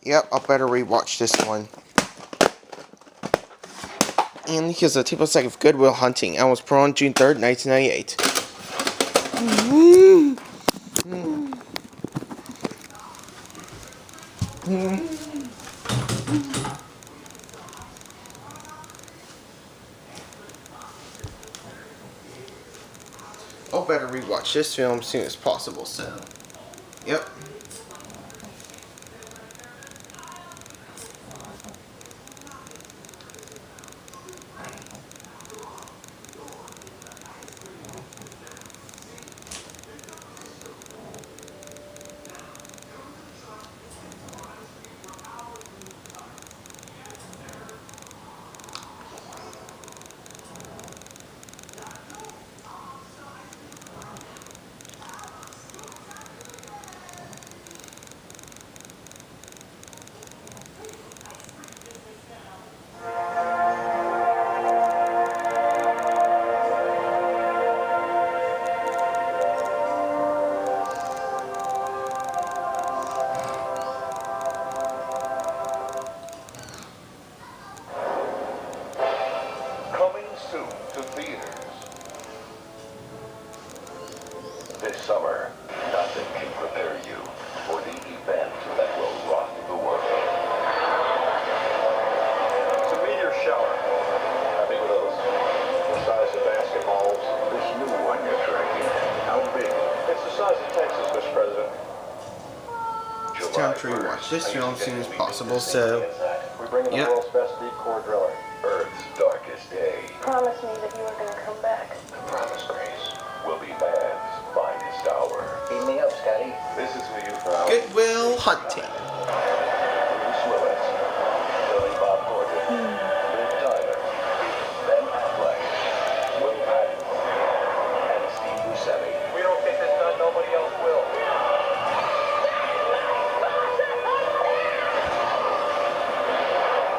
Yep, I'll better rewatch this one. And here's a tip of second of Good Will Hunting. I was put on June 3rd, 1998. I'll better rewatch this film as soon as possible, so. Yep. Soon to theaters. This summer, nothing can prepare you for the event that will rock the world. It's a meteor shower. I think with those the size of basketballs. This new one you're tracking, how big? It's the size of Texas, Mr. President. It's time to rewatch this film as soon as possible, so. We're bringing the world's best deep core driller. Earth's darkest day. Promise me that you are going to come back. The promise, Grace, will be man's finest hour. Beam me up, Scotty. This is for you, Frau. Good Will Hunting. Bruce Willis, Billy Bob Thornton, Liv Tyler, Ben Affleck, Will Patton, and Steve Buscemi. We don't get this done, nobody else will.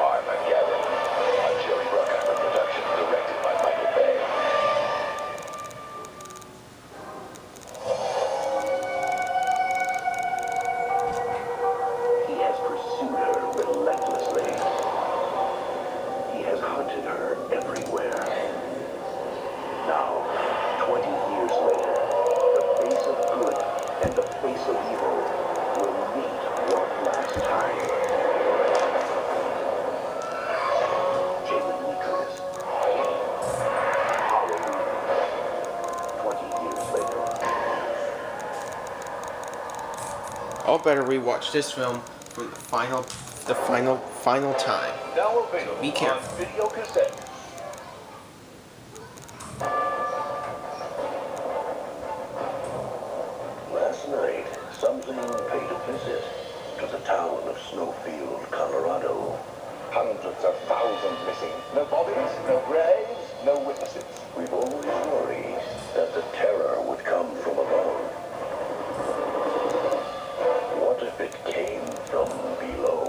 Armageddon, a Jerry Bruckheimer production directed by Michael Bay. He has pursued her relentlessly. He has hunted her everywhere. Now, 20 years later, the face of good and the face of evil will meet one last time. Jamie Lee Curtis. Halloween. 20 years later. I'll better rewatch this film for the final time. Now available Be careful. on video cassette. Last night, something paid a visit to the town of Snowfield, Colorado. Hundreds of thousands missing. No bodies, no graves, no witnesses. We've always worried that the terror would come from above. What if it came from below?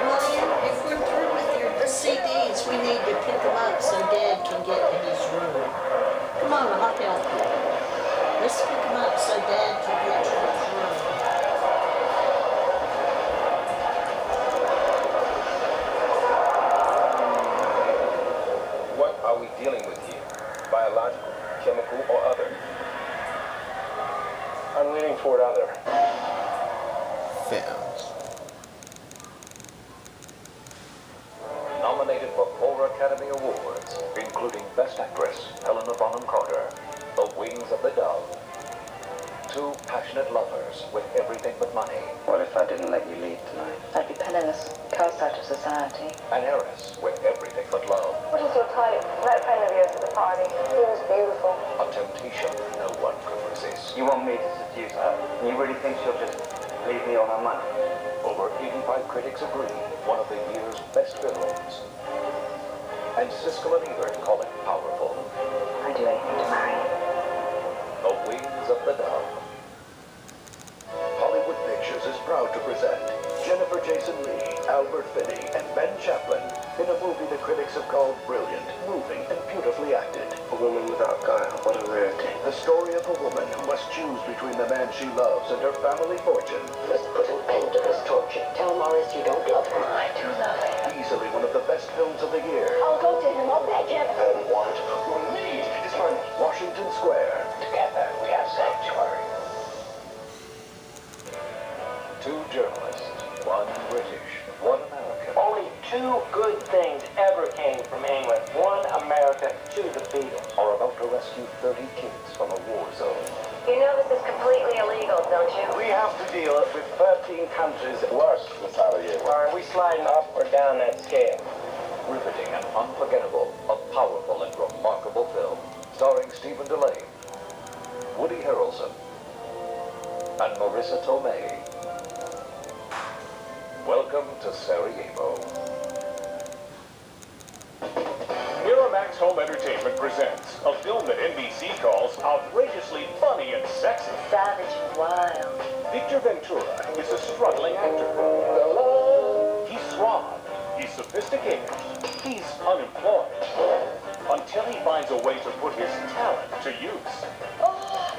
William, if we're through with your CDs, we need to pick them up so Dad can get to his room. Come on, I'll help you. Let's pick them up so Dad can get to his room. What are we dealing with here? Biological, chemical, or other? I'm leaning toward other. Films. Nominated for 4 Academy Awards, including Best Actress, Helena Bonham Carter, The Wings of the Dove, 2 passionate lovers with everything but money, What if I didn't let you leave tonight? I'd be penniless, cast out of society. an heiress with everything but love, What is your type? That friend of yours at the party. He was beautiful. a temptation no one could resist. You want me to seduce her? You really think she'll just leave me on her money? Over 85 critics agree, one of the year's best films. And Siskel and Ebert call it powerful. I'd do anything to marry him. The Wings of the Dove. Hollywood Pictures is proud to present Jennifer Jason Leigh, Albert Finney and Ben Chaplin in a movie the critics have called brilliant, moving, and beautifully acted. A woman without guile, what a rarity. The story of a woman who must choose between the man she loves and her family fortune. Let's put an end to this torture. Tell Morris you don't love her. I do love her. Easily one of the best films of the year. I'll go to him. I'll beg him. And what we need is money. Washington Square. Together we have sanctuary. Two journalists, one British, one American. Only two good things ever came from England. One America, two the Beatles. Are about to rescue 30 kids from a war zone. You know this is completely illegal, don't you? We have to deal with 13 countries worse this time of year. Are we sliding up or down that scale? Riveting and unforgettable, a powerful and remarkable film, starring Stephen Delane, Woody Harrelson, and Marissa Tomei. Welcome to Sarajevo. Miramax Home Entertainment presents a film that NBC calls outrageously funny and sexy. Savage and wild. Victor Ventura is a struggling actor. He's suave, he's sophisticated, he's unemployed. Until he finds a way to put his talent to use. Oh,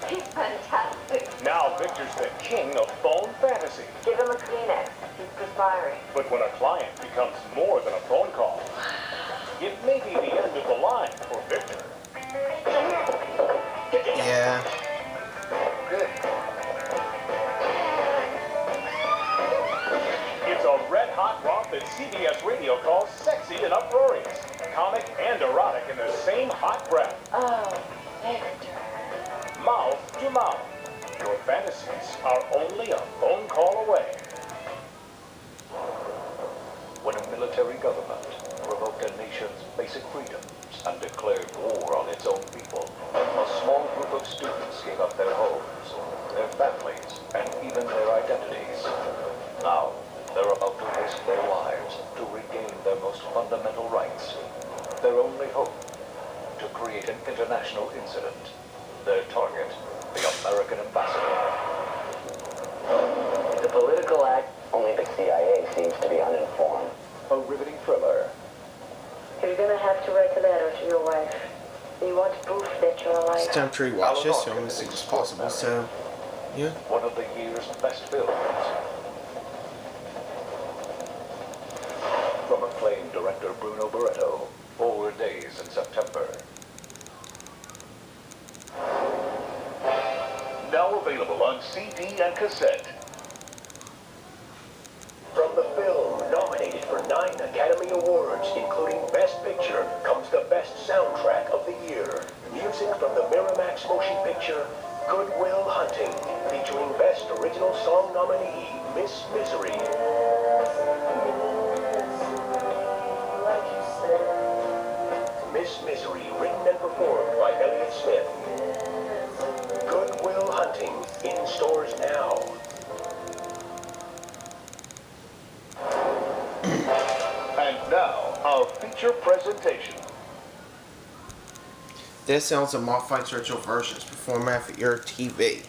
he's fantastic. Now Victor's the king of phone fantasy. Give him a Kleenex. He's perspiring. But when a client becomes more than a phone call, it may be the end of the line for Victor. Yeah. It's a red-hot romp that CBS Radio calls sexy and uproarious, comic and erotic in the same hot breath. Oh, Victor. Mouth to mouth. Your fantasies are only a phone call away. When a military government revoked a nation's basic freedoms and declared war on its own people, a small group of students gave up their homes, their families, and even their identities. Now, they're about to risk their lives to regain their most fundamental rights. Their only hope, to create an international incident. Their target, the American ambassador. It's a political act. Only the CIA seems to be uninformed. A riveting thriller. You're gonna have to write a letter to your wife. You want proof that you're alive. It's time to rewatch this film as soon as possible, so yeah. One of the year's best films. From acclaimed director Bruno Barretto, 4 Days in September. Now available on CD and cassette. From the film nominated for 9 Academy Awards, including Best Picture, comes the best soundtrack of the year. Music from the Miramax motion picture, Good Will Hunting, featuring Best Original Song nominee, Miss Misery. Miss Misery, written and performed by Elliott Smith. Good Will Hunting, in stores now. And now, our feature presentation. This sounds a modified virtual versions performed for your TV.